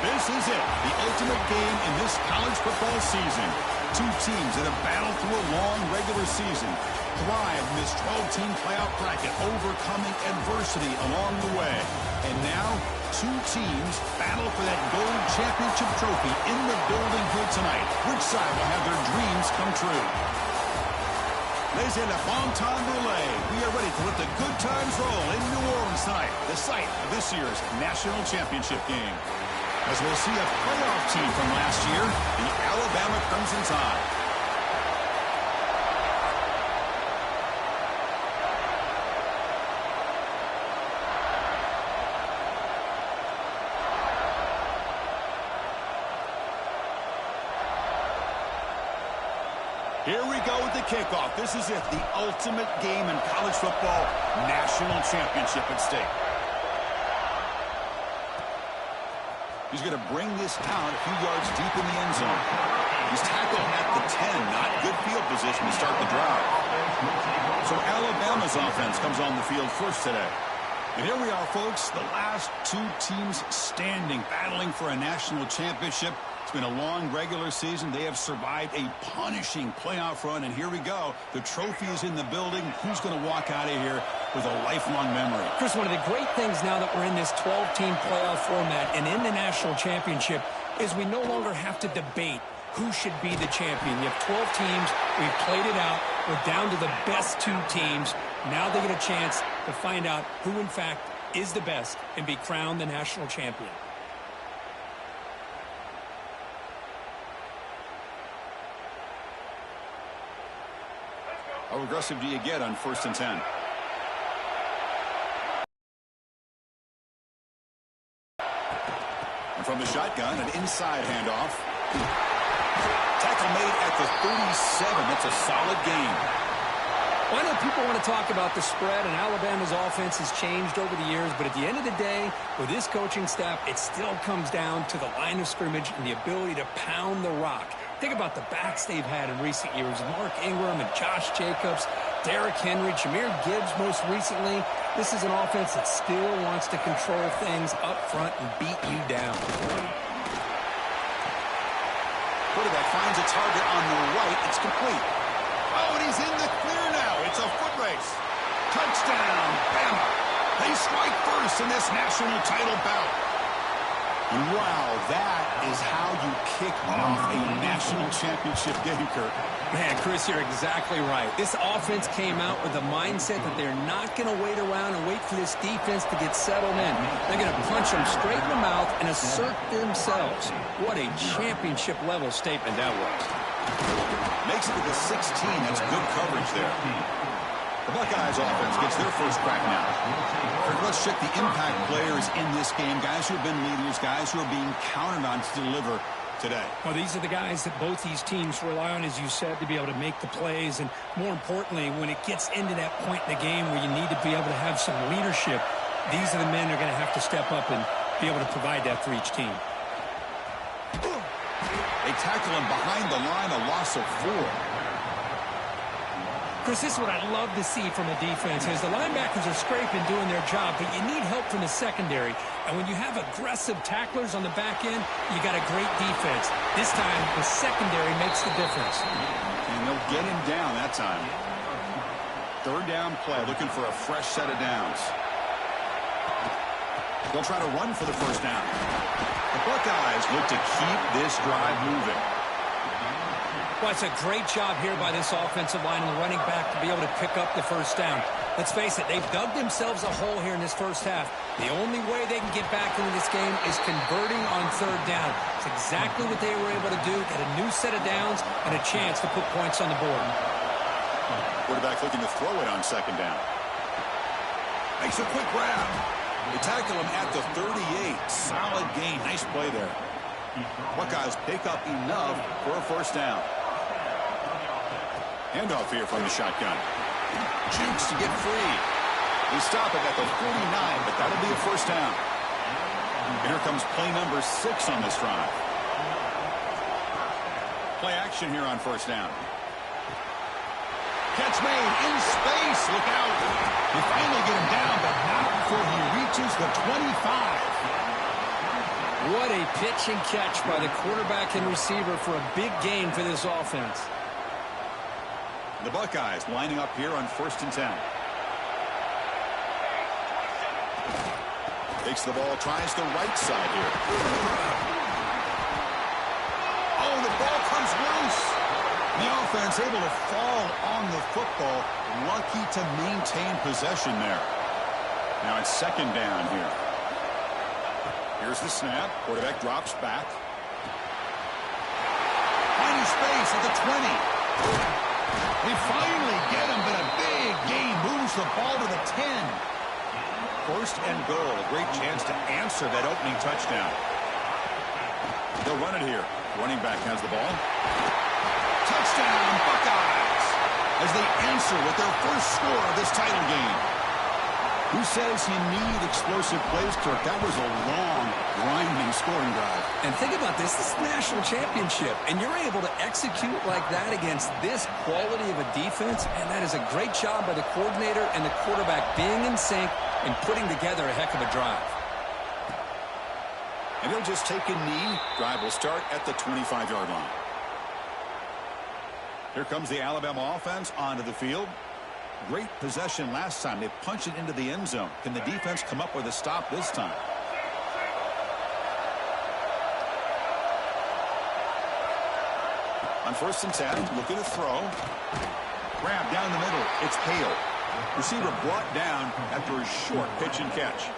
This is it, the ultimate game in this college football season. Two teams that have battled through a long regular season, thrived in this 12-team playoff bracket, overcoming adversity along the way. And now, two teams battle for that gold championship trophy in the building here tonight. Which side will have their dreams come true? Ladies and gentlemen, bon temps brûlée. We are ready to let the good times roll in New Orleans tonight, the site of this year's national championship game. As we'll see a playoff team from last year, the Alabama Crimson Tide. Here we go with the kickoff. This is it, the ultimate game in college football, national championship at stake. He's going to bring this down a few yards deep in the end zone. He's tackled at the 10. Not good field position to start the drive. So Alabama's offense comes on the field first today. And here we are, folks, the last two teams standing, battling for a national championship. It's been a long regular season. They have survived a punishing playoff run, and here we go. The trophy is in the building. Who's going to walk out of here with a lifelong memory? Chris, one of the great things now that we're in this 12-team playoff format and in the national championship is we no longer have to debate who should be the champion. You have 12 teams. We've played it out. We're down to the best two teams. Now they get a chance to find out who, in fact, is the best and be crowned the national champion. How aggressive do you get on 1st and 10? And from the shotgun, an inside handoff. Tackle made at the 37. That's a solid gain. Well, I know people want to talk about the spread, and Alabama's offense has changed over the years, but at the end of the day, with this coaching staff, it still comes down to the line of scrimmage and the ability to pound the rock. Think about the backs they've had in recent years. Mark Ingram and Josh Jacobs, Derrick Henry, Jahmyr Gibbs most recently. This is an offense that still wants to control things up front and beat you down. Quarterback finds a target on the right. It's complete. Oh, and he's in the clear now. It's a foot race. Touchdown, Bama. They strike first in this national title bout. And wow, that is how you kick off a national championship game, Kirk. Man, Chris, you're exactly right. This offense came out with a mindset that they're not going to wait around and wait for this defense to get settled in. They're going to punch them straight in the mouth and assert themselves. What a championship-level statement that was. Makes it to the 16. That's good coverage there. The Buckeyes offense gets their first crack now. Let's check the impact players in this game. Guys who have been leaders, guys who are being counted on to deliver today. Well, these are the guys that both these teams rely on, as you said, to be able to make the plays. And more importantly, when it gets into that point in the game where you need to be able to have some leadership, these are the men that are going to have to step up and be able to provide that for each team. They tackle him behind the line, a loss of 4. Chris, this is what I'd love to see from a defense is the linebackers are scraping, doing their job, but you need help from the secondary. And when you have aggressive tacklers on the back end, you got a great defense. This time, the secondary makes the difference. And they'll get him down that time. 3rd down play, looking for a fresh set of downs. They'll try to run for the 1st down. The Buckeyes look to keep this drive moving. Well, it's a great job here by this offensive line and running back to be able to pick up the 1st down. Let's face it, they've dug themselves a hole here in this first half. The only way they can get back into this game is converting on 3rd down. It's exactly what they were able to do, get a new set of downs and a chance to put points on the board. Quarterback looking to throw it on 2nd down. Makes a quick grab. They tackle him at the 38. Solid gain. Nice play there. Buckeyes pick up enough for a 1st down. Handoff here from the shotgun. Jukes to get free. They stop it at the 49, but that'll be a 1st down. And here comes play number 6 on this drive. Play action here on 1st down. Catch made in space. Look out. They finally get him down, but not before he reaches the 25. What a pitch and catch by the quarterback and receiver for a big gain for this offense. The Buckeyes lining up here on 1st and 10. Takes the ball, tries the right side here. Oh, the ball comes loose. The offense able to fall on the football. Lucky to maintain possession there. Now it's 2nd down here. Here's the snap. Quarterback drops back. Finding space at the 20. They finally get him, but a big gain moves the ball to the 10. 1st and goal. A great chance to answer that opening touchdown. They'll run it here. Running back has the ball. Touchdown, Buckeyes! As they answer with their first score of this title game. Who says you need explosive plays, Kirk? That was a long, grinding scoring drive. And think about this. This is the national championship, and you're able to execute like that against this quality of a defense, and that is a great job by the coordinator and the quarterback being in sync and putting together a heck of a drive. And he'll just take a knee. Drive will start at the 25-yard line. Here comes the Alabama offense onto the field. Great possession last time. They punch it into the end zone. Can the defense come up with a stop this time? On 1st and 10, looking to throw. Grab down the middle. It's Hale. Receiver brought down after a short pitch and catch.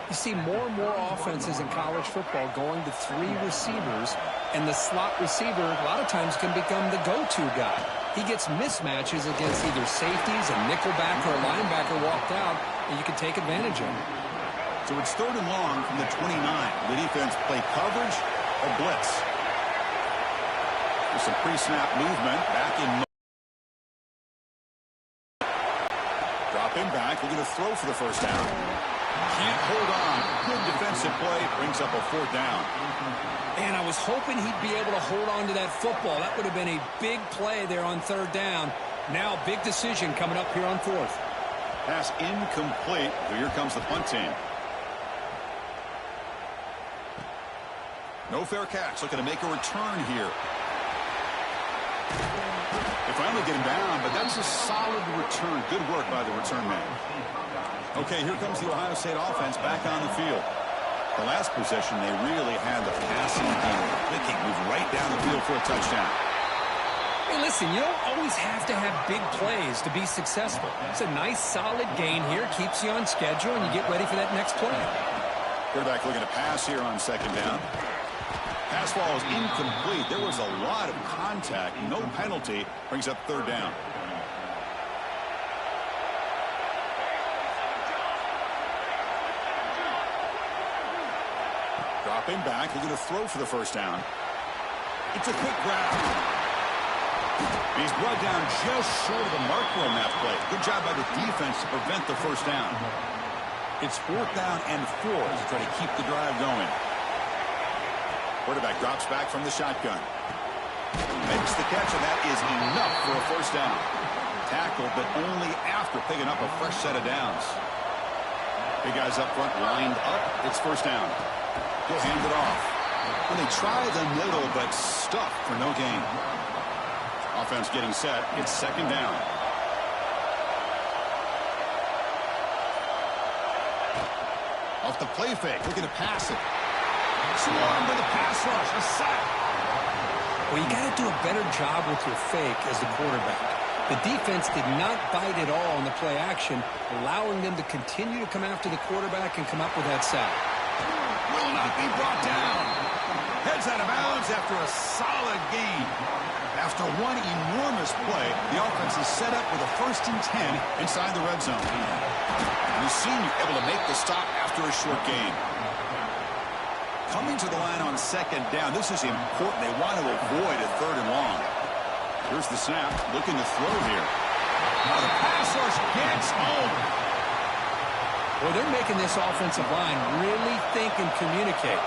You see more and more offenses in college football going to 3 receivers, and the slot receiver a lot of times can become the go-to guy. He gets mismatches against either safeties, a nickelback, or a linebacker walked out, and you can take advantage of it. So it's 3rd and long from the 29. The defense play coverage or blitz. There's some pre-snap movement back in. Dropping back, we're going to throw for the 1st down. Can't hold on. Good defensive play. Brings up a 4th down. And I was hoping he'd be able to hold on to that football. That would have been a big play there on 3rd down. Now, big decision coming up here on 4th. Pass incomplete. Here comes the punt team. No fair catch. Looking to make a return here. They finally get him down, but that's a solid return. Good work by the return man. Okay, here comes the Ohio State offense back on the field. The last possession, they really had the passing game clicking, move right down the field for a touchdown. Hey, listen, you don't always have to have big plays to be successful. It's a nice, solid gain here, keeps you on schedule, and you get ready for that next play. Quarterback looking to pass here on 2nd down. Pass ball is incomplete. There was a lot of contact. No penalty. Brings up 3rd down. Dropping back. Looking to throw for the 1st down. It's a quick grab. He's brought down just short of the marker on that play. Good job by the defense to prevent the 1st down. It's 4th down and 4 to try to keep the drive going. Quarterback drops back from the shotgun. Makes the catch, and that is enough for a 1st down. Tackled, but only after picking up a fresh set of downs. Big guys up front lined up. It's 1st down. He'll hand it off. When they try the middle, but stuck for no gain. Offense getting set. It's 2nd down. Off the play fake. Looking to pass it. Swarmed by the pass rush. A sack. Well, you got to do a better job with your fake as the quarterback. The defense did not bite at all in the play action, allowing them to continue to come after the quarterback and come up with that sack. Will not be brought down. Heads out of bounds after a solid gain. After one enormous play, the offense is set up with a 1st and 10 inside the red zone. The senior able to make the stop after a short gain. Coming to the line on 2nd down. This is important. They want to avoid a 3rd and long. Here's the snap. Looking to throw here. Now the pass rush gets home. Well, they're making this offensive line really think and communicate.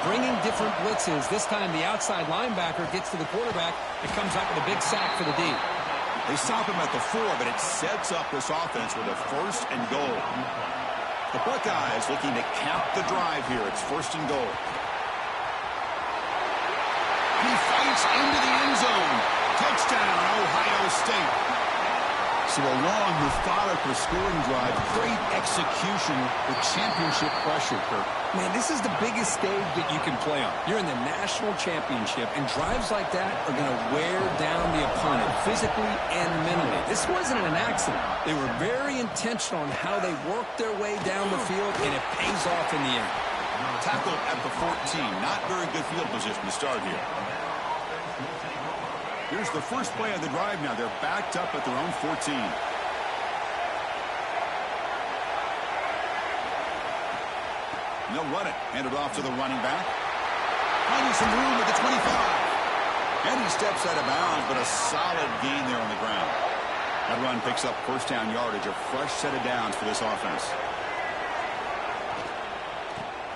Bringing different blitzes. This time the outside linebacker gets to the quarterback and comes up with a big sack for the D. They stop him at the 4, but it sets up this offense with a 1st and goal. The Buckeyes looking to cap the drive here. It's 1st and goal. He fights into the end zone. Touchdown, Ohio State. So a long, methodical scoring drive. Great execution with championship pressure, Kirk. Man, this is the biggest stage that you can play on. You're in the national championship, and drives like that are going to wear down the opponent physically and mentally. This wasn't an accident. They were very intentional on how they worked their way down the field, and it pays off in the end. Tackled at the 14. Not very good field position to start here. Here's the first play of the drive now. They're backed up at their own 14. And they'll run it. Hand it off to the running back. Finding some room at the 25. And he steps out of bounds, but a solid gain there on the ground. That run picks up 1st down yardage. A fresh set of downs for this offense.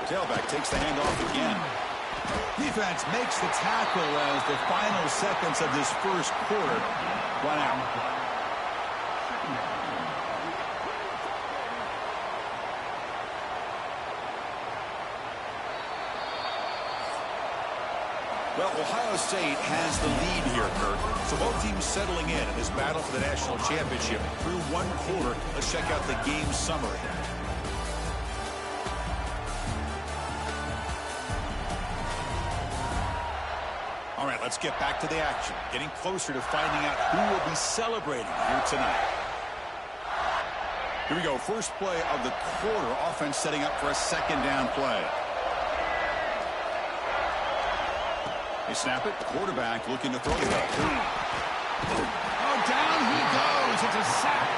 The tailback takes the handoff again. Defense makes the tackle as the final seconds of this first quarter run out. Well, Ohio State has the lead here, Kirk. So both teams settling in this battle for the national championship through one quarter. Let's check out the game summary. All right, let's get back to the action. Getting closer to finding out who will be celebrating here tonight. Here we go. First play of the quarter. Offense setting up for a 2nd down play. They snap it. Quarterback looking to throw it up. Oh, down he goes. It's a sack.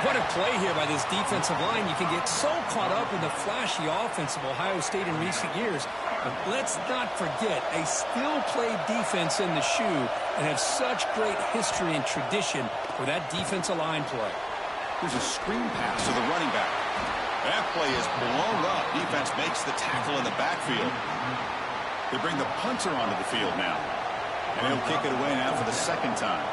What a play here by this defensive line. You can get so caught up in the flashy offense of Ohio State in recent years. But let's not forget, a still-play defense in the shoe and have such great history and tradition for that defensive line play. Here's a screen pass to the running back. That play is blown up. Defense makes the tackle in the backfield. They bring the punter onto the field now. And he'll kick it away now for the 2nd time.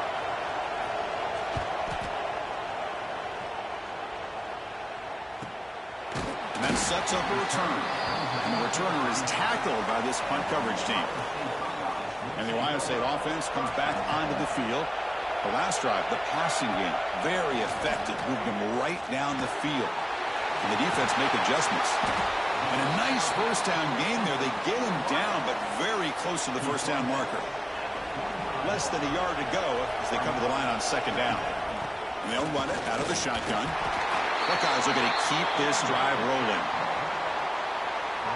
And then sets up a return. And the returner is tackled by this punt coverage team. And the Ohio State offense comes back onto the field. The last drive, the passing game, very effective. Moved them right down the field. And the defense make adjustments. And a nice 1st down game there. They get him down, but very close to the 1st down marker. Less than a yard to go as they come to the line on 2nd down. And they'll run it out of the shotgun. Buckeyes are going to keep this drive rolling.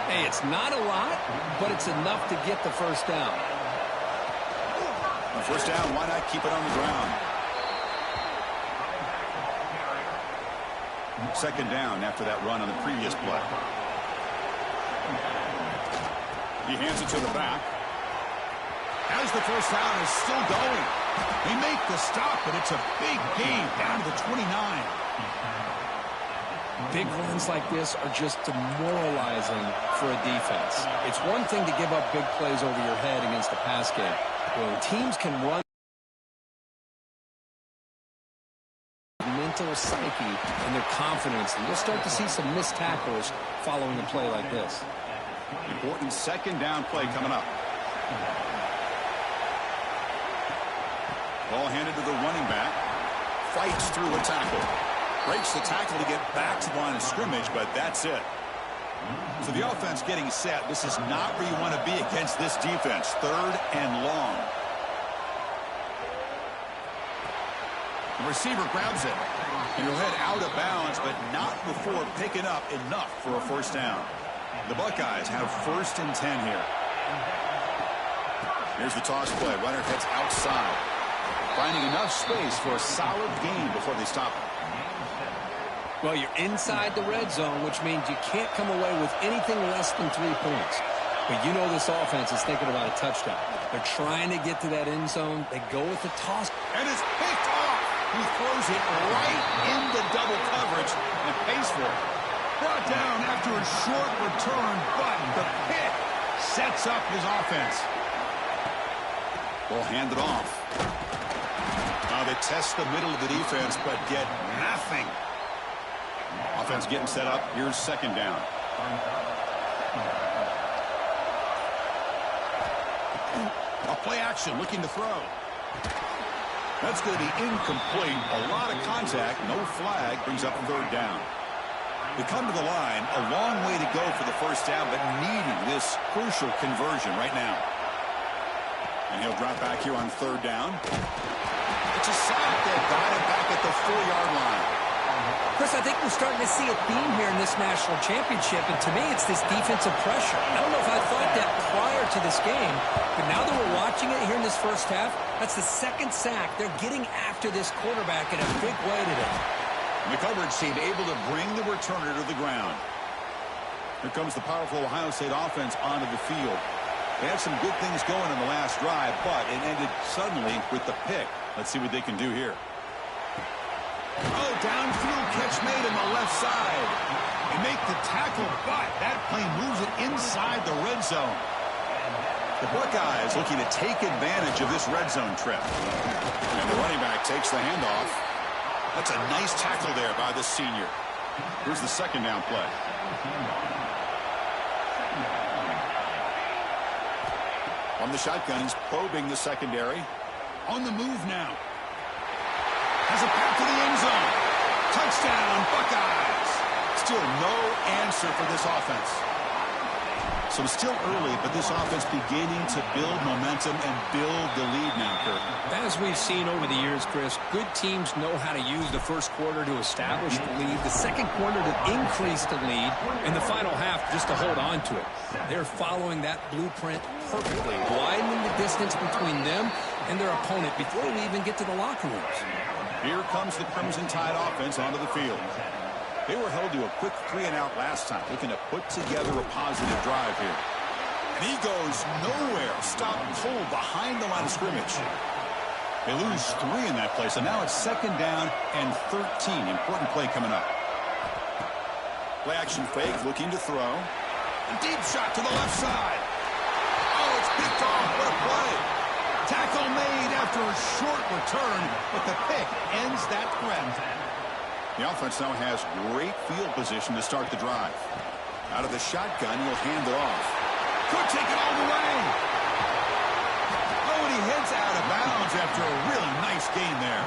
Hey, it's not a lot, but it's enough to get the 1st down. On 1st down, why not keep it on the ground? 2nd down after that run on the previous play. He hands it to the back. As the 1st down is still going. They make the stop, but it's a big gain down to the 29. Big runs like this are just demoralizing for a defense. It's one thing to give up big plays over your head against the pass game. When teams can run mental psyche and their confidence, and you'll start to see some missed tackles following a play like this. Important 2nd down play coming up. Ball handed to the running back. Fights through a tackle. Breaks the tackle to get back to the line of scrimmage, but that's it. So the offense getting set. This is not where you want to be against this defense. 3rd and long. The receiver grabs it. And he'll head out of bounds, but not before picking up enough for a 1st down. The Buckeyes have 1st and 10 here. Here's the toss play. Runner heads outside. Finding enough space for a solid gain before they stop him. Well, you're inside the red zone, which means you can't come away with anything less than 3 points. But you know this offense is thinking about a touchdown. They're trying to get to that end zone. They go with the toss. And it's picked off. He throws it right into double coverage and pays for it. Brought down after a short return, but the pick sets up his offense. Ball handed off. Now they test the middle of the defense, but get nothing. Offense getting set up. Here's second down. A play action looking to throw. That's going to be incomplete. A lot of contact. No flag. Brings up third down. We come to the line. A long way to go for the first down, but needing this crucial conversion right now. And he'll drop back here on third down. It's a sack. They got it back at the 4-yard line. Chris, I think we're starting to see a theme here in this national championship, and to me it's this defensive pressure. I don't know if I thought that prior to this game, but now that we're watching it here in this first half, that's the second sack. They're getting after this quarterback in a big way today. The coverage team able to bring the returner to the ground. Here comes the powerful Ohio State offense onto the field. They had some good things going in the last drive, but it ended suddenly with the pick. Let's see what they can do here. Oh, downfield catch made on the left side. They make the tackle, but that play moves it inside the red zone. The Buckeyes looking to take advantage of this red zone trip. And the running back takes the handoff. That's a nice tackle there by the senior. Here's the second down play. On the shotgun, he's probing the secondary. On the move now. Has a pass to the end zone. Touchdown, Buckeyes. Still no answer for this offense. So still early, but this offense beginning to build momentum and build the lead now, Kirk. As we've seen over the years, Chris, good teams know how to use the first quarter to establish the lead, the second quarter to increase the lead, and the final half just to hold on to it. They're following that blueprint perfectly, widening the distance between them and their opponent before we even get to the locker rooms. Here comes the Crimson Tide offense onto the field. They were held to a quick 3-and-out last time, looking to put together a positive drive here. And he goes nowhere. Stop pulled behind the line of scrimmage. They lose 3 in that play, so now it's second down and 13. Important play coming up. Play action fake, looking to throw. A deep shot to the left side. Oh, it's picked off. What a play. Tackle made after a short return, but the pick ends that threat. The offense now has great field position to start the drive. Out of the shotgun, he'll hand it off. Could take it all the way. Oh, and he heads out of bounds after a really nice gain there.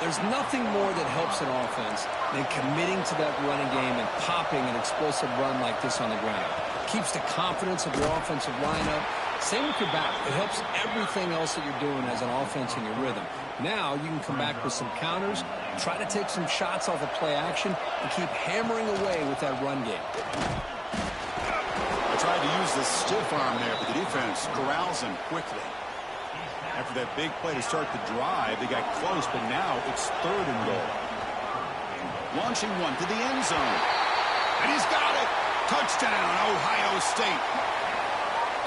There's nothing more that helps an offense than committing to that running game and popping an explosive run like this on the ground. Keeps the confidence of your offensive lineup. Same with your back. It helps everything else that you're doing as an offense in your rhythm. Now you can come back with some counters, try to take some shots off of play action, and keep hammering away with that run game. I tried to use the stiff arm there, but the defense corrals him quickly. After that big play to start the drive, they got close, but now it's third and goal. Launching one to the end zone. And he's got it. Touchdown, Ohio State.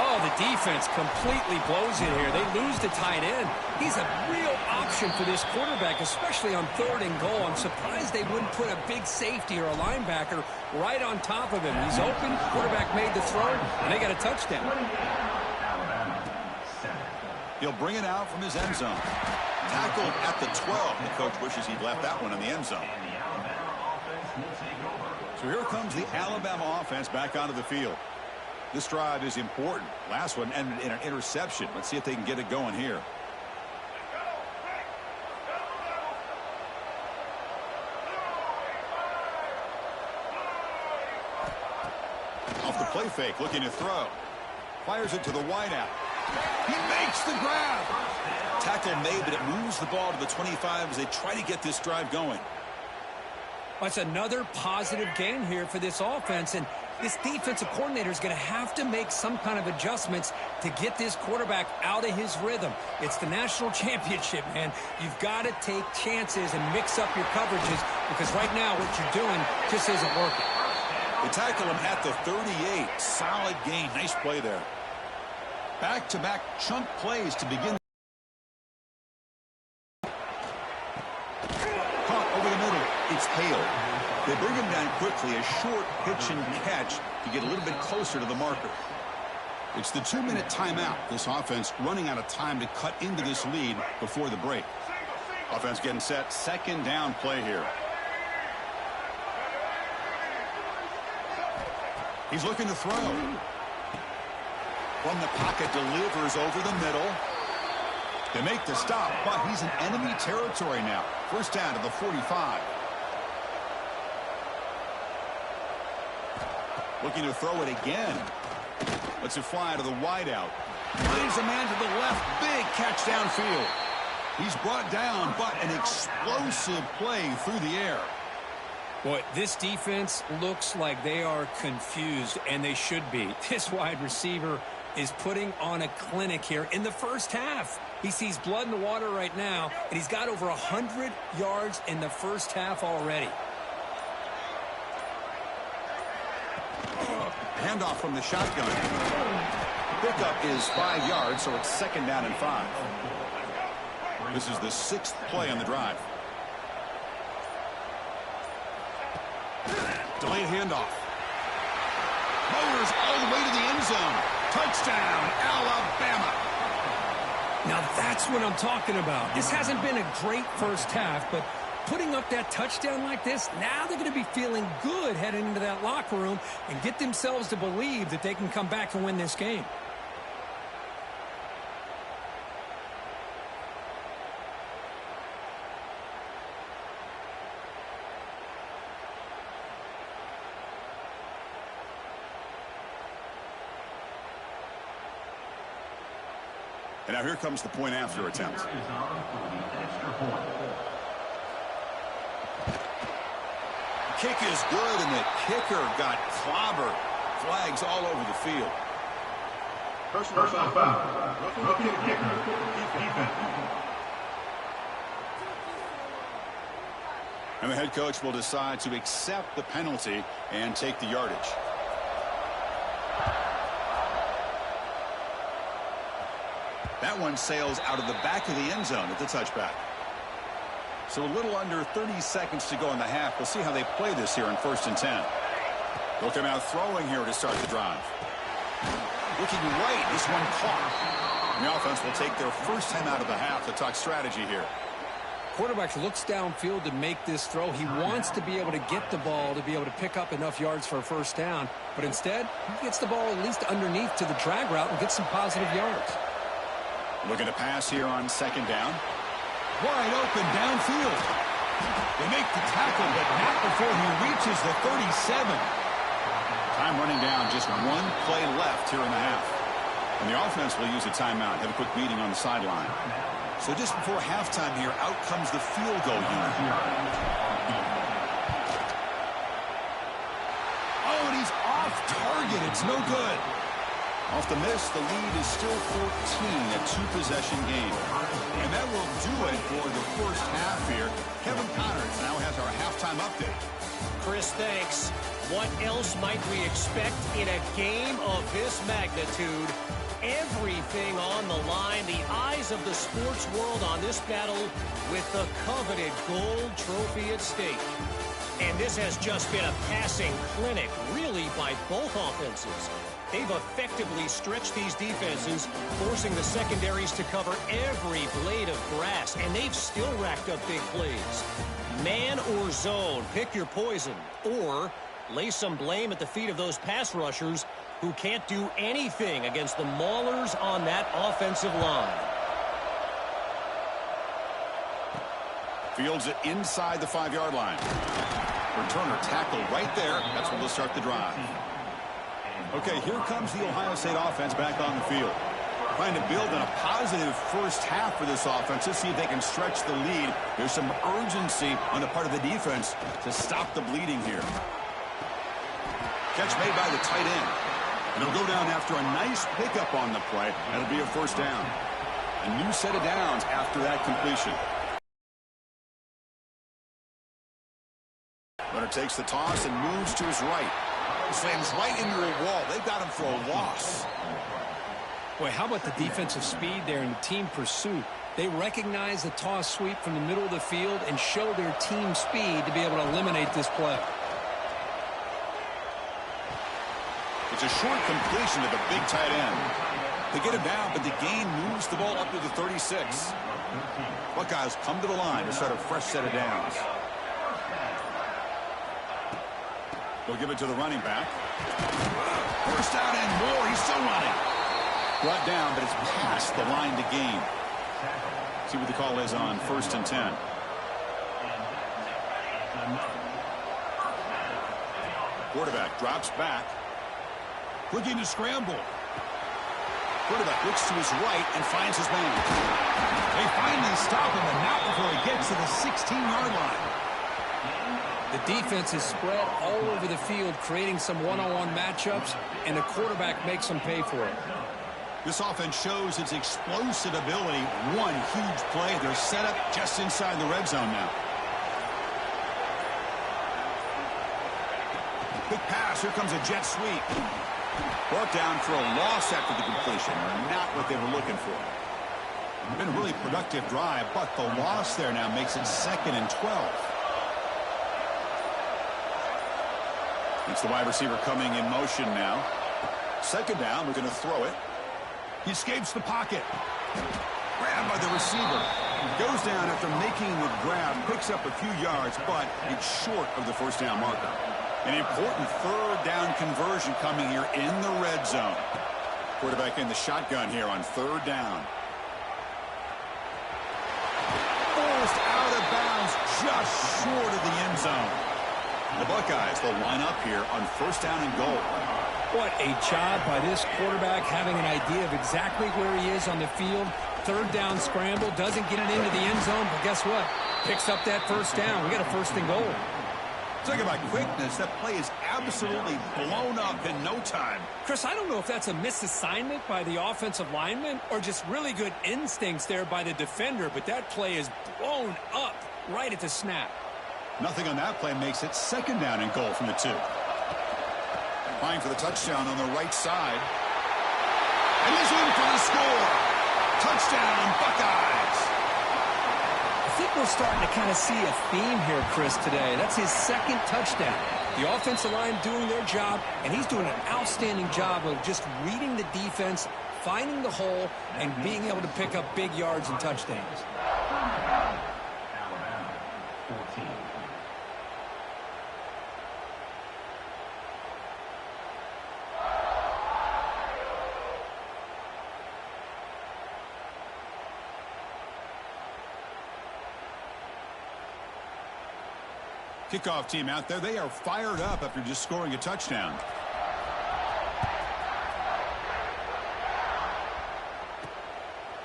Oh, the defense completely blows it here. They lose the tight end. He's a real option for this quarterback, especially on third and goal. I'm surprised they wouldn't put a big safety or a linebacker right on top of him. He's open, quarterback made the throw, and they got a touchdown. He'll bring it out from his end zone. Tackled at the 12. The coach wishes he'd left that one in the end zone. So here comes the Alabama offense back onto the field. This drive is important. Last one ended in an interception. Let's see if they can get it going here. Off the play fake, looking to throw. Fires it to the wideout. He makes the grab. Tackle made, but it moves the ball to the 25 as they try to get this drive going. That's another positive game here for this offense, and this defensive coordinator is going to have to make some kind of adjustments to get this quarterback out of his rhythm. It's the national championship, man. You've got to take chances and mix up your coverages because right now what you're doing just isn't working. They tackle him at the 38. Solid gain. Nice play there. Back-to-back chunk plays to begin. Caught over the middle. It's Hale. They bring him down quickly, a short pitch and catch to get a little bit closer to the marker. It's the 2-minute timeout. This offense running out of time to cut into this lead before the break. Offense getting set. Second down play here. He's looking to throw. From the pocket, delivers over the middle. They make the stop, but he's in enemy territory now. First down to the 45. Looking to throw it again. Lets it fly to the wideout. Leaves a man to the left. Big catch downfield. He's brought down, but an explosive play through the air. Boy, this defense looks like they are confused, and they should be. This wide receiver is putting on a clinic here in the first half. He sees blood in the water right now, and he's got over 100 yards in the first half already. Handoff from the shotgun. Pickup is 5 yards, so it's second down and 5. This is the 6th play on the drive. Delayed handoff. Motors all the way to the end zone. Touchdown, Alabama. Now that's what I'm talking about. This hasn't been a great first half, but putting up that touchdown like this, now they're going to be feeling good heading into that locker room and get themselves to believe that they can come back and win this game. And now here comes the point after attempt. Kick is good, and the kicker got clobbered. Flags all over the field. Personal foul. Rookie kicker. Defense. And the head coach will decide to accept the penalty and take the yardage. That one sails out of the back of the end zone at the touchback. So a little under 30 seconds to go in the half. We'll see how they play this here in 1st and 10. They'll come out throwing here to start the drive. Looking right, this one caught. And the offense will take their first time out of the half to talk strategy here. Quarterback looks downfield to make this throw. He wants to be able to get the ball to be able to pick up enough yards for a first down. But instead, he gets the ball at least underneath to the drag route and gets some positive yards. Looking to pass here on 2nd down. Wide open downfield. They make the tackle, but not before he reaches the 37. Time running down, just one play left here in the half. And the offense will use a timeout. Have a quick meeting on the sideline. So just before halftime here, out comes the field goal unit. Oh, and he's off target. It's no good. Off the miss, the lead is still 14, a 2-possession game. And that will do it for the first half here. Kevin Connors now has our halftime update. Chris, thanks. What else might we expect in a game of this magnitude? Everything on the line, the eyes of the sports world on this battle with the coveted gold trophy at stake. And this has just been a passing clinic, really, by both offenses. They've effectively stretched these defenses, forcing the secondaries to cover every blade of grass, and they've still racked up big plays. Man or zone, pick your poison, or lay some blame at the feet of those pass rushers who can't do anything against the maulers on that offensive line. Fields it inside the 5-yard line. Returner tackle right there. That's where they'll start the drive. Okay, here comes the Ohio State offense back on the field. Trying to build on a positive first half for this offense to see if they can stretch the lead. There's some urgency on the part of the defense to stop the bleeding here. Catch made by the tight end. And he'll go down after a nice pickup on the play. That'll be a first down. A new set of downs after that completion. Runner takes the toss and moves to his right. Slams right into a wall. They've got him for a loss. Boy, how about the defensive speed there and the team pursuit? They recognize the toss sweep from the middle of the field and show their team speed to be able to eliminate this play. It's a short completion to the big tight end. They get him down, but the gain moves the ball up to the 36. Buckeyes come to the line to start a fresh set of downs. They'll give it to the running back. First down and more. He's still running. Brought down, but it's past the line to gain. See what the call is on 1st and 10. Quarterback drops back. Looking to scramble. Quarterback looks to his right and finds his man. They finally stop him, and not before he gets to the 16-yard line. The defense is spread all over the field, creating some one-on-one matchups, and the quarterback makes them pay for it. This offense shows its explosive ability. One huge play. They're set up just inside the red zone now. Quick pass. Here comes a jet sweep. Brought down for a loss after the completion. Not what they were looking for. Been a really productive drive, but the loss there now makes it 2nd and 12. It's the wide receiver coming in motion now. 2nd down. We're going to throw it. He escapes the pocket. Grabbed by the receiver. Goes down after making the grab. Picks up a few yards, but it's short of the 1st down marker. An important 3rd down conversion coming here in the red zone. Quarterback in the shotgun here on 3rd down. Forced out of bounds just short of the end zone. The Buckeyes will line up here on 1st down and goal. What a job by this quarterback, having an idea of exactly where he is on the field. 3rd down scramble, doesn't get it into the end zone, but guess what? Picks up that 1st down. We got a 1st and goal. Talk about quickness. That play is absolutely blown up in no time. Chris, I don't know if that's a misassignment by the offensive lineman or just really good instincts there by the defender, but that play is blown up right at the snap. Nothing on that play makes it 2nd down and goal from the 2. Trying for the touchdown on the right side. And he's in for the score. Touchdown, Buckeyes. I think we're starting to kind of see a theme here, Chris, today. That's his 2nd touchdown. The offensive line doing their job, and he's doing an outstanding job of just reading the defense, finding the hole, and being able to pick up big yards and touchdowns. Alabama, 14. Kickoff team out there. They are fired up after just scoring a touchdown.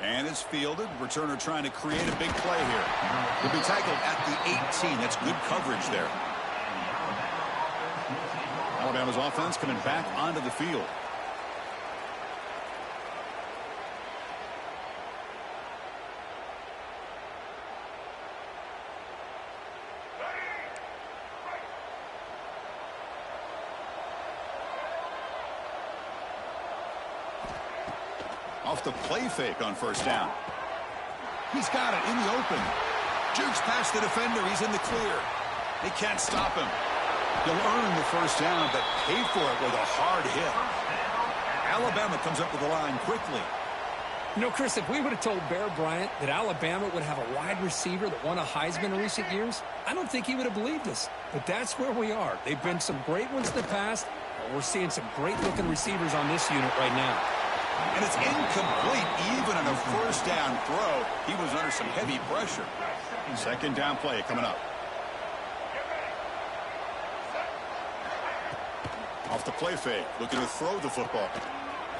And it's fielded. Returner trying to create a big play here. He'll be tackled at the 18. That's good coverage there. Alabama's offense coming back onto the field. Off the play fake on 1st down. He's got it in the open. Jukes past the defender. He's in the clear. They can't stop him. He'll earn the 1st down, but pay for it with a hard hit. Alabama comes up with the line quickly. You know, Chris, if we would have told Bear Bryant that Alabama would have a wide receiver that won a Heisman in recent years, I don't think he would have believed us. But that's where we are. They've been some great ones in the past, and we're seeing some great-looking receivers on this unit right now. And it's incomplete even on a 1st down throw. He was under some heavy pressure. 2nd down play coming up. Off the play fake, looking to throw the football.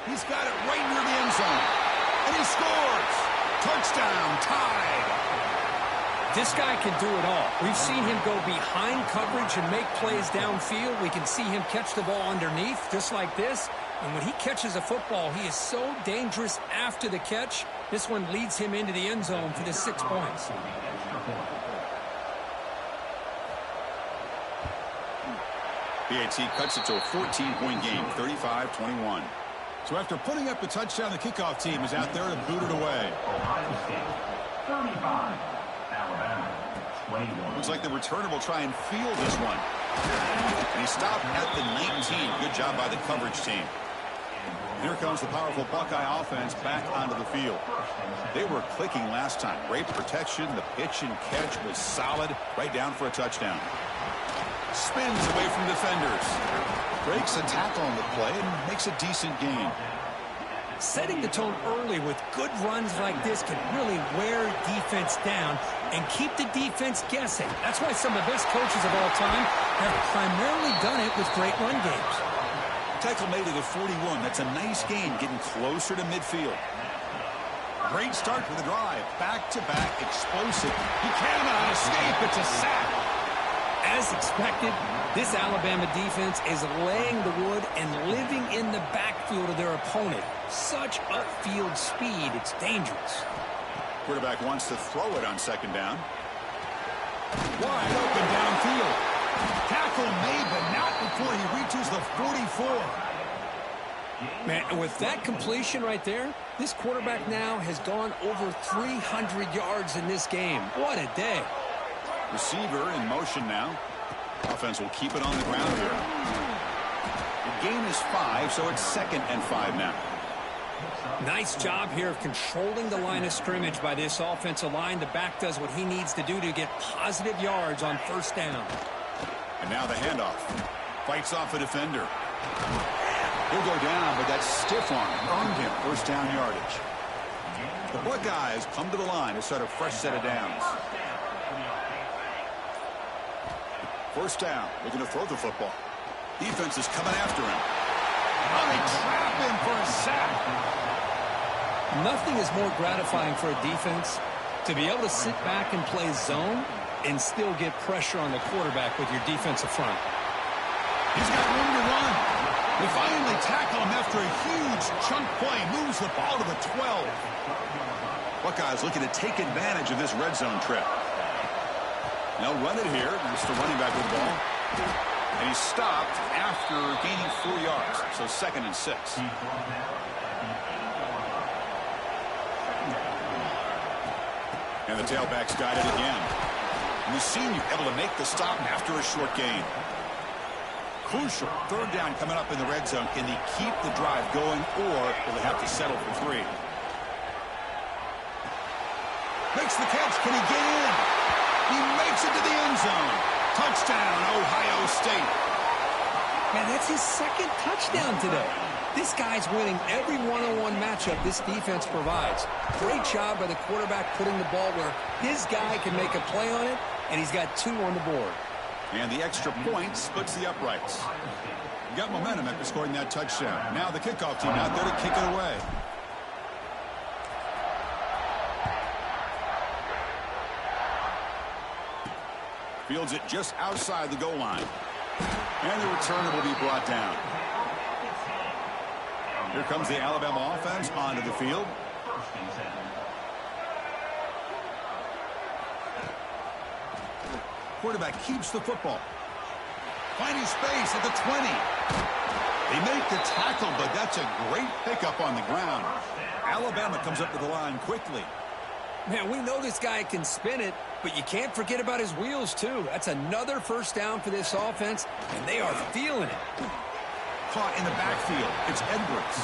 He's got it right near the end zone. And he scores. Touchdown, tied. This guy can do it all. We've seen him go behind coverage and make plays downfield. We can see him catch the ball underneath just like this. And when he catches a football, he is so dangerous after the catch. This one leads him into the end zone for the 6 points. BAT cuts it to a 14-point game, 35-21. So after putting up the touchdown, the kickoff team is out there to boot it away. Ohio State, 35. Alabama, 21. Looks like the returner will try and field this one. And he stopped at the 19. Good job by the coverage team. Here comes the powerful Buckeye offense back onto the field. They were clicking last time. Great protection. The pitch and catch was solid. Right down for a touchdown. Spins away from defenders. Breaks a tackle on the play and makes a decent gain. Setting the tone early with good runs like this can really wear defense down and keep the defense guessing. That's why some of the best coaches of all time have primarily done it with great run games. Tackle made to the 41. That's a nice gain, getting closer to midfield. Great start to the drive. Back-to-back, explosive. He cannot escape. It's a sack. As expected, this Alabama defense is laying the wood and living in the backfield of their opponent. Such upfield speed, it's dangerous. Quarterback wants to throw it on second down. Wide open downfield. Tackle made, but not before he reaches the 44. Man, with that completion right there, this quarterback now has gone over 300 yards in this game. What a day. Receiver in motion now. Offense will keep it on the ground here. The gain is 5, so it's 2nd and 5 now. Nice job here of controlling the line of scrimmage by this offensive line. The back does what he needs to do to get positive yards on first down. And now the handoff. Fights off a defender. He'll go down, but that stiff arm earned him first down yardage. The Buckeyes come to the line to start a fresh set of downs. First down, looking to throw the football. Defense is coming after him. Oh, they trap him for a sack. Nothing is more gratifying for a defense to be able to sit back and play zone and still get pressure on the quarterback with your defensive front. He's got room to run. They finally tackle him after a huge chunk play. Moves the ball to the 12. Buckeyes looking to take advantage of this red zone trip. They'll run it here. There's the running back with the ball. And he's stopped after gaining 4 yards. So 2nd and 6. And the tailback's got it again. And the senior able to make the stop after a short gain. Crucial. 3rd down coming up in the red zone. Can they keep the drive going, or will they have to settle for 3? Makes the catch. Can he get in? He makes it to the end zone. Touchdown, Ohio State. Man, that's his 2nd touchdown today. This guy's winning every one-on-one matchup this defense provides. Great job by the quarterback putting the ball where his guy can make a play on it, and he's got 2 on the board. And the extra point splits the uprights. You got momentum after scoring that touchdown. Now the kickoff team out there to kick it away. Fields it just outside the goal line. And the return will be brought down. Here comes the Alabama offense onto the field. Quarterback keeps the football. Finding space at the 20. They make the tackle, but that's a great pickup on the ground. Alabama comes up to the line quickly. Man, we know this guy can spin it, but you can't forget about his wheels, too. That's another first down for this offense, and they are feeling it. Caught in the backfield. It's Edwards.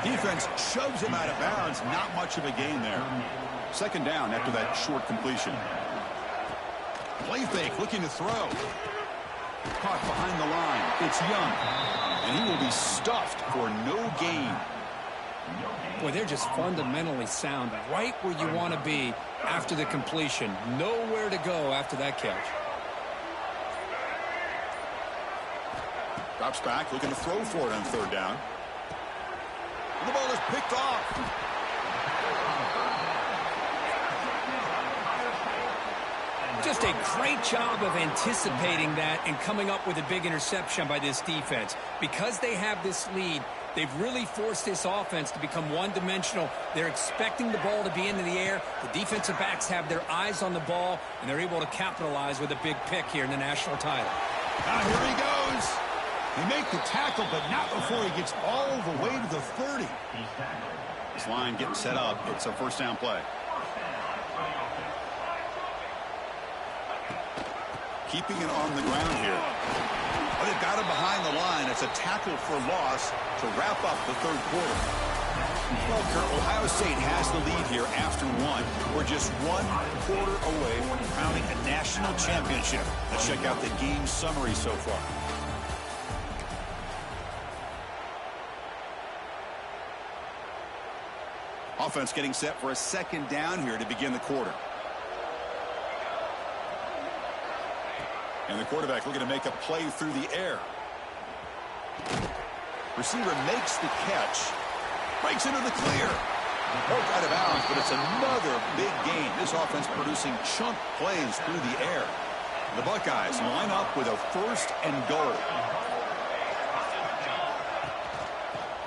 Defense shoves him out of bounds. Not much of a gain there. 2nd down after that short completion. Play fake, looking to throw. Caught behind the line. It's Young. And he will be stuffed for no gain. Boy, they're just fundamentally sound, right where you want to be after the completion. Nowhere to go after that catch. Drops back, looking to throw for it on 3rd down. And the ball is picked off. Just a great job of anticipating that and coming up with a big interception by this defense. Because they have this lead, they've really forced this offense to become one-dimensional. They're expecting the ball to be into the air. The defensive backs have their eyes on the ball, and they're able to capitalize with a big pick here in the national title. Now here he goes. He makes the tackle, but not before he gets all the way to the 30. This line getting set up. It's a first down play. Keeping it on the ground here. Oh, they've got him behind the line. It's a tackle for loss to wrap up the 3rd quarter. Well, Kurt, Ohio State has the lead here after one. We're just 1 quarter away from crowning a national championship. Let's check out the game summary so far. Offense getting set for a second down here to begin the quarter. And the quarterback looking to make a play through the air. Receiver makes the catch. Breaks into the clear. Poked out of bounds, but it's another big game. This offense producing chunk plays through the air. The Buckeyes line up with a 1st and goal.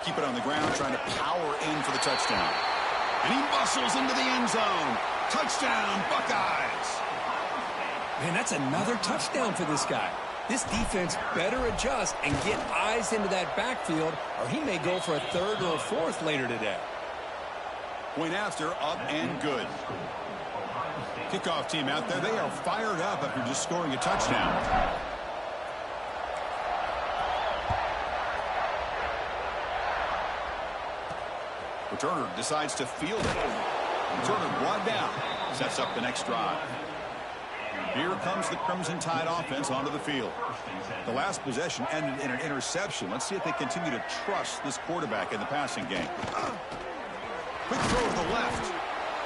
Keep it on the ground, trying to power in for the touchdown. And he muscles into the end zone. Touchdown, Buckeyes. Man, that's another touchdown for this guy. This defense better adjust and get eyes into that backfield, or he may go for a 3rd or a 4th later today. Point after, up and good. Kickoff team out there, they are fired up after just scoring a touchdown. Returner decides to field it. Returner brought down. Sets up the next drive. Here comes the Crimson Tide offense onto the field. The last possession ended in an interception. Let's see if they continue to trust this quarterback in the passing game. Quick throw to the left.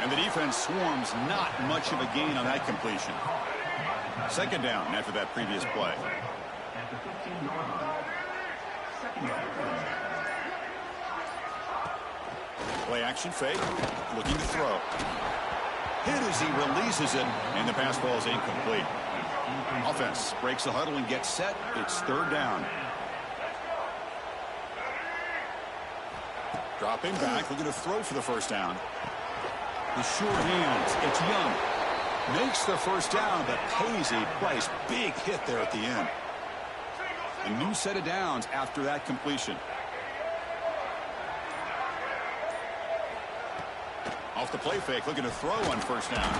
And the defense swarms, not much of a gain on that completion. Second down after that previous play. Play action fake. Looking to throw. Hit as he releases it, and the pass ball is incomplete. Offense breaks the huddle and gets set. It's 3rd down. Dropping back, looking to throw for the 1st down. The short hands, it's Young. Makes the 1st down, but pays a price. Big hit there at the end. A new set of downs after that completion. Off the play fake, looking to throw on 1st down.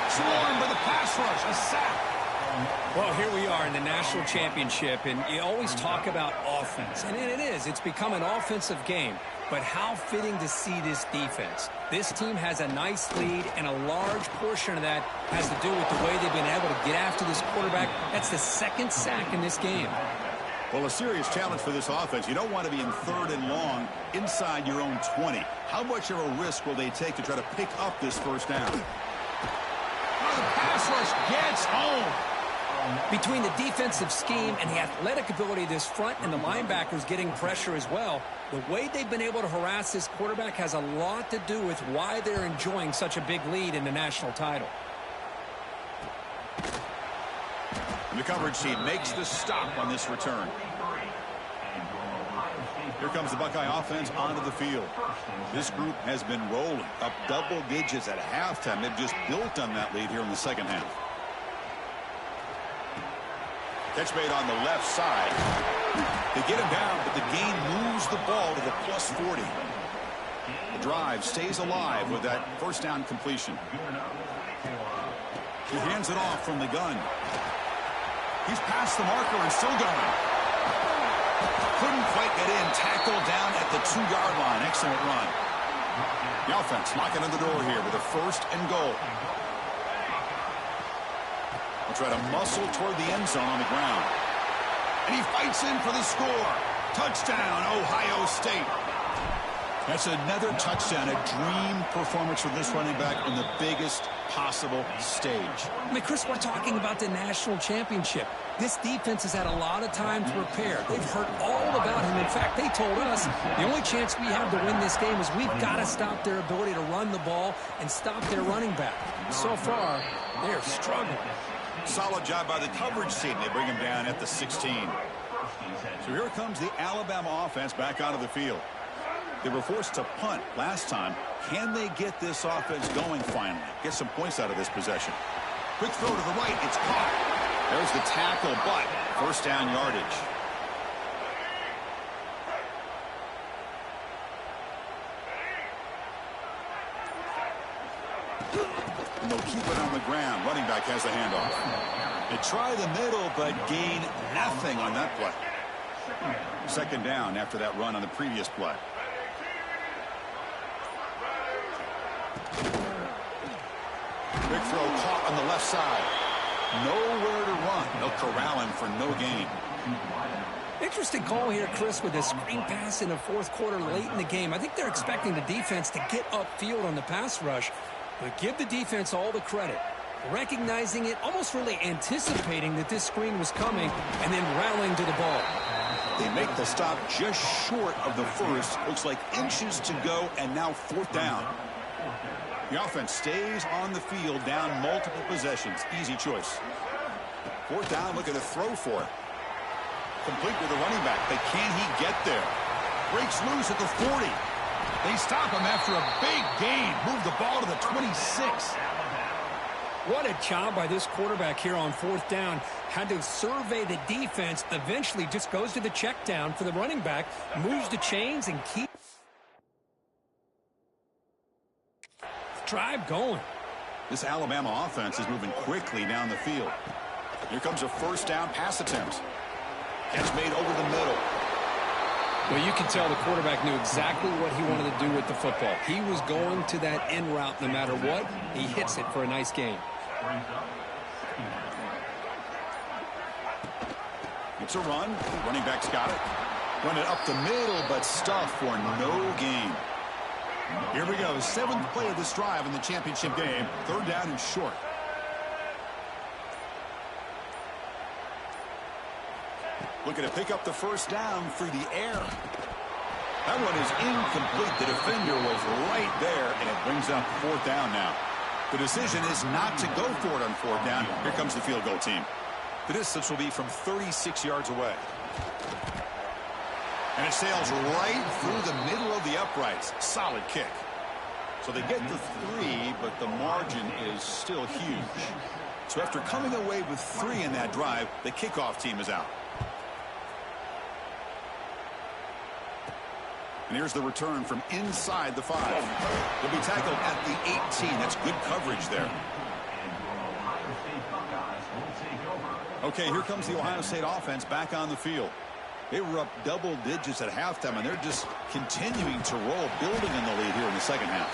Swarmed by the pass rush, a sack. Well, here we are in the national championship, and you always talk about offense. And it is. It's become an offensive game. But how fitting to see this defense. This team has a nice lead, and a large portion of that has to do with the way they've been able to get after this quarterback. That's the 2nd sack in this game. Well, a serious challenge for this offense. You don't want to be in 3rd and long inside your own 20. How much of a risk will they take to try to pick up this 1st down? Oh, the pass rush gets home. Between the defensive scheme and the athletic ability of this front and the linebackers getting pressure as well, the way they've been able to harass this quarterback has a lot to do with why they're enjoying such a big lead in the national title. And the coverage team makes the stop on this return. Here comes the Buckeye offense onto the field. This group has been rolling up double digits at halftime. They've just built on that lead here in the 2nd half. Catch made on the left side. They get him down, but the gain moves the ball to the +40. The drive stays alive with that 1st down completion. He hands it off from the gun. He's past the marker and still going. Couldn't quite get in. Tackled down at the 2-yard line. Excellent run. The offense knocking on the door here with a 1st and goal. We'll try to muscle toward the end zone on the ground. And he fights in for the score. Touchdown, Ohio State. That's another touchdown, a dream performance for this running back on the biggest possible stage. I mean, Chris, we're talking about the national championship. This defense has had a lot of time to prepare. They've heard all about him. In fact, they told us the only chance we have to win this game is we've got to stop their ability to run the ball and stop their running back. So far, they're struggling. Solid job by the coverage team. They bring him down at the 16. So here comes the Alabama offense back onto the field. They were forced to punt last time. Can they get this offense going finally? Get some points out of this possession. Quick throw to the right. It's caught. There's the tackle, but 1st down yardage. And they'll keep it on the ground. Running back has the handoff. They try the middle, but gain nothing on that play. 2nd down after that run on the previous play. Quick throw caught on the left side. Nowhere to run. They'll corral him for no gain. Interesting call here, Chris, with a screen pass in the fourth quarter late in the game. I think they're expecting the defense to get upfield on the pass rush, but give the defense all the credit. Recognizing it, almost really anticipating that this screen was coming, and then rallying to the ball. They make the stop just short of the first. Looks like inches to go, and now fourth down. The offense stays on the field, down multiple possessions. Easy choice. Fourth down, looking to throw for it. Complete with the running back, but can he get there? Breaks loose at the 40. They stop him after a big gain. Move the ball to the 26. What a job by this quarterback here on fourth down. Had to survey the defense, eventually just goes to the check down for the running back, moves the chains, and keeps drive going. This Alabama offense is moving quickly down the field. Here comes a first down pass attempt. Catch made over the middle. Well, you can tell the quarterback knew exactly what he wanted to do with the football. He was going to that end route no matter what. He hits it for a nice gain. It's a run. Running back's got it. Run it up the middle, but stuffed for no gain. Here we go. Seventh play of this drive in the championship game. Third down and short. Looking to pick up the first down through the air. That one is incomplete. The defender was right there, and it brings up fourth down now. The decision is not to go for it on fourth down. Here comes the field goal team. The distance will be from 36 yards away. And it sails right through the middle of the uprights. Solid kick. So they get the 3, but the margin is still huge. So after coming away with 3 in that drive, the kickoff team is out. And here's the return from inside the 5. He'll be tackled at the 18. That's good coverage there. Okay, here comes the Ohio State offense back on the field. They were up double digits at halftime, and they're just continuing to roll, building in the lead here in the second half.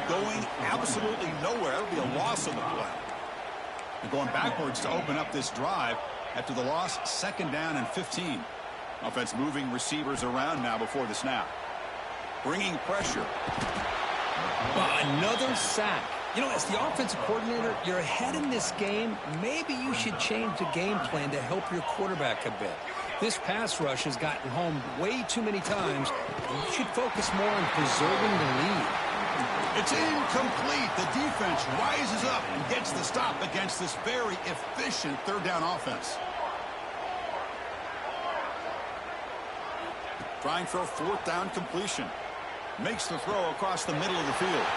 Going absolutely nowhere. That'll be a loss on the play. They're going backwards to open up this drive after the loss, second down and 15. Offense moving receivers around now before the snap. Bringing pressure. Another sack. You know, as the offensive coordinator, you're ahead in this game. Maybe you should change the game plan to help your quarterback a bit. This pass rush has gotten home way too many times. You should focus more on preserving the lead. It's incomplete. The defense rises up and gets the stop against this very efficient third down offense. Trying for a fourth down completion. Makes the throw across the middle of the field.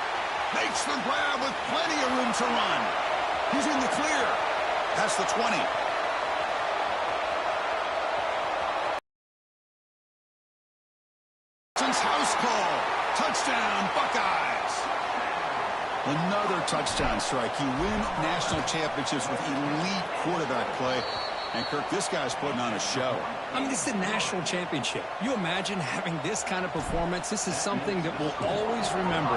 Makes the grab with plenty of room to run. He's in the clear. That's the 20. House call. Touchdown, Buckeyes. Another touchdown strike. You win national championships with elite quarterback play. And, Kirk, this guy's putting on a show. I mean, this is a national championship. You imagine having this kind of performance? This is something that we'll always remember.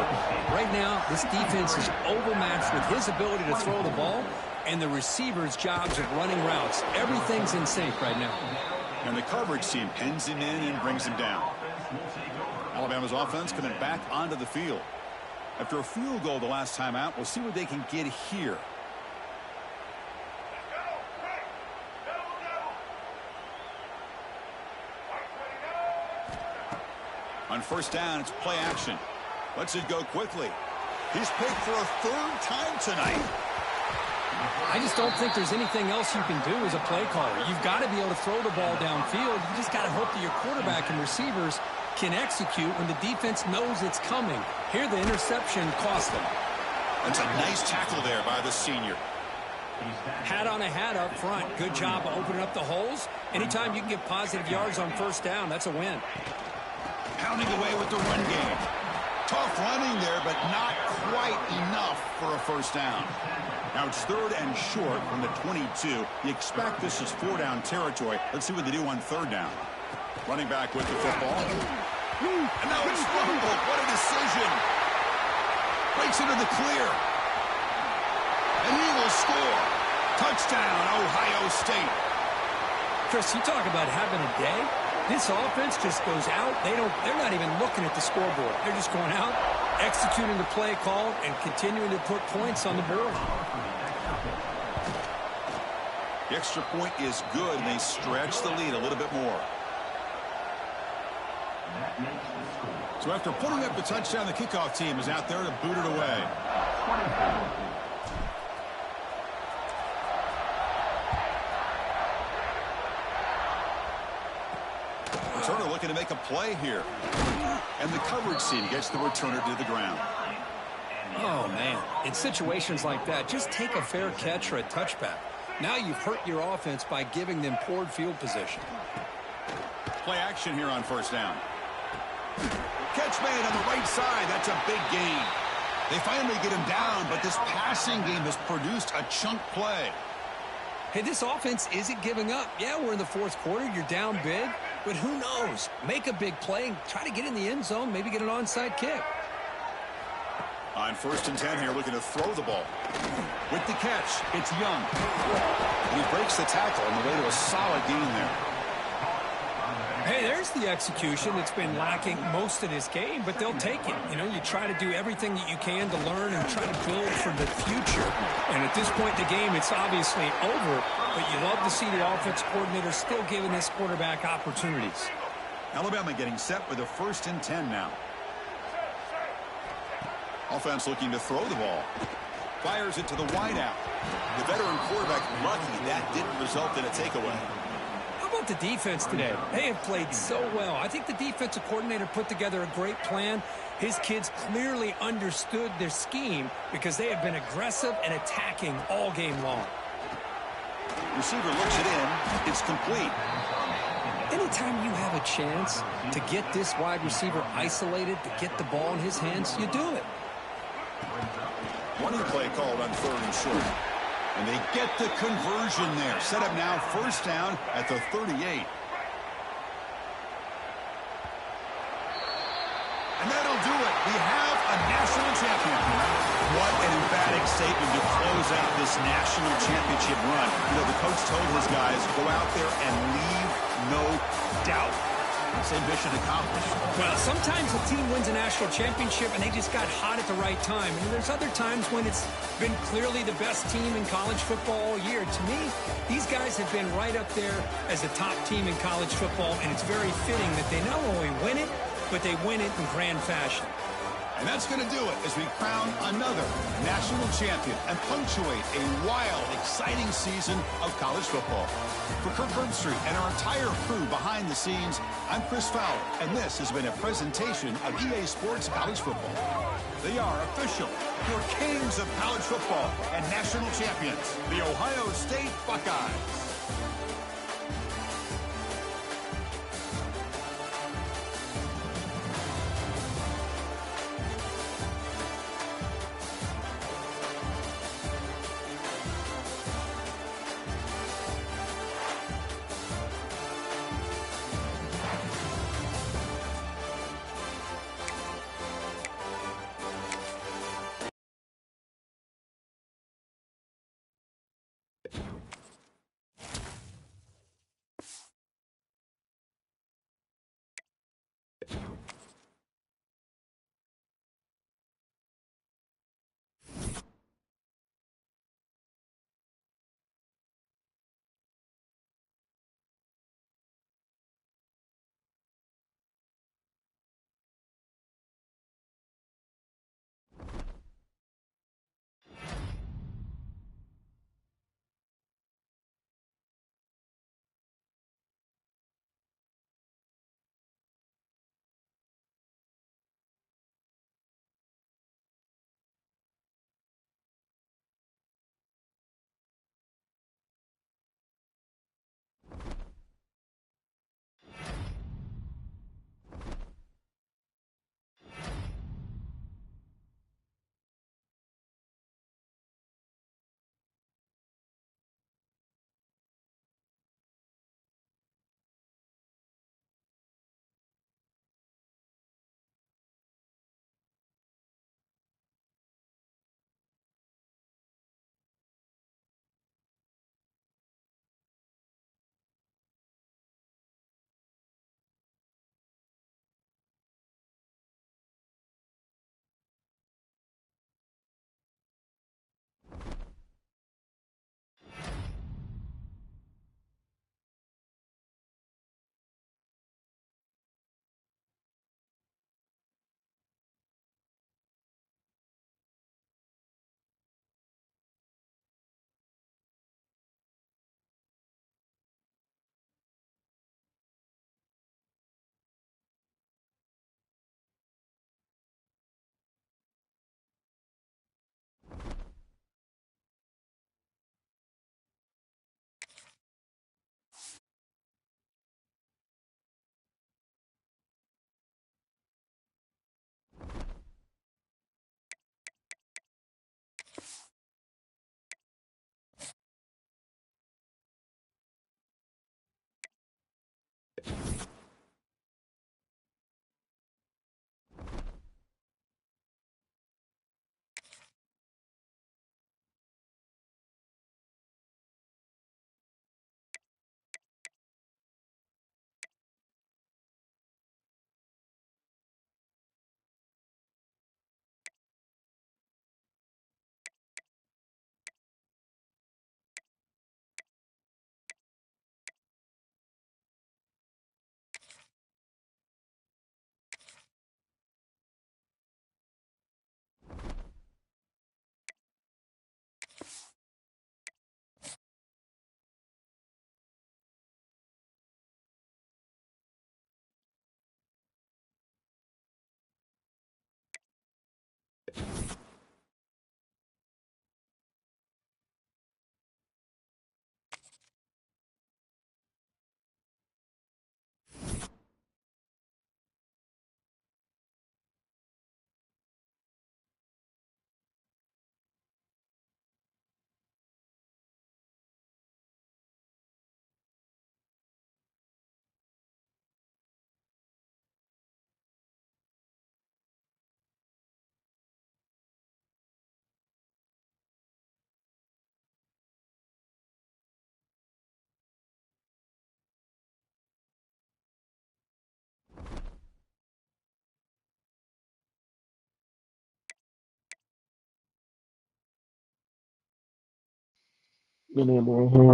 Right now, this defense is overmatched with his ability to throw the ball and the receivers' jobs of running routes. Everything's in sync right now. And the coverage team pens him in and brings him down. Alabama's offense coming back onto the field. After a field goal the last time out, we'll see what they can get here. On first down, it's play action. Lets it go quickly. He's picked for a third time tonight. I just don't think there's anything else you can do as a play caller. You've got to be able to throw the ball downfield. You just got to hope that your quarterback and receivers can execute when the defense knows it's coming. Here, the interception cost them. That's a nice tackle there by the senior. Hat on a hat up front. Good job of opening up the holes. Anytime you can get positive yards on first down, that's a win. Pounding away with the run game. Tough running there, but not quite enough for a first down. Now it's third and short from the 22. You expect this is four-down territory. Let's see what they do on third down. Running back with the football. And now it's fumbled. What a decision. Breaks into the clear. And he will score. Touchdown, Ohio State. Chris, you talk about having a day. This offense just goes out. They're not even looking at the scoreboard. They're just going out, executing the play called, and continuing to put points on the board. The extra point is good, and they stretch the lead a little bit more. So after putting up the touchdown, the kickoff team is out there to boot it away. Returner looking to make a play here. And the coverage team gets the returner to the ground. Oh, man. In situations like that, just take a fair catch or a touchback. Now you've hurt your offense by giving them poor field position. Play action here on first down. Catch made on the right side. That's a big gain. They finally get him down, but this passing game has produced a chunk play. Hey, this offense isn't giving up. Yeah, we're in the fourth quarter. You're down big. But who knows? Make a big play and try to get in the end zone, maybe get an onside kick. On 1st and 10 here, looking to throw the ball. With the catch, it's Young. And he breaks the tackle on the way to a solid gain there. Hey, there's the execution that's been lacking most of this game, but they'll take it. You know, you try to do everything that you can to learn and try to build for the future. And at this point in the game, it's obviously over, but you love to see the offense coordinator still giving this quarterback opportunities. Alabama getting set with a 1st and 10 now. Offense looking to throw the ball. Fires it to the wideout. The veteran quarterback lucky that didn't result in a takeaway. How about the defense today? They have played so well. I think the defensive coordinator put together a great plan. His kids clearly understood their scheme because they have been aggressive and attacking all game long. Receiver looks it in. It's complete. Anytime you have a chance to get this wide receiver isolated, to get the ball in his hands, you do it. Running play called on 3rd and short. And they get the conversion there. Set up now 1st down at the 38. And that'll do it. We have a national champion. What an emphatic statement to close out this national championship run. You know, the coach told his guys, go out there and leave no doubt. Say mission accomplished. Well, sometimes a team wins a national championship and they just got hot at the right time. And there's other times when it's been clearly the best team in college football all year. To me, these guys have been right up there as the top team in college football, and it's very fitting that they not only win it, but they win it in grand fashion. And that's going to do it as we crown another national champion and punctuate a wild, exciting season of college football. For Kirk Herbstreit and our entire crew behind the scenes, I'm Chris Fowler, and this has been a presentation of EA Sports College Football. They are official, your kings of college football and national champions, the Ohio State Buckeyes.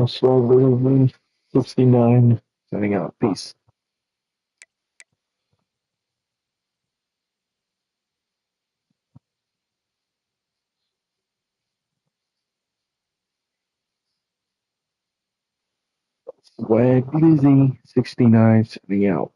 Strawberry 69. Signing out. Peace. Swag Lizzy 69. Signing out.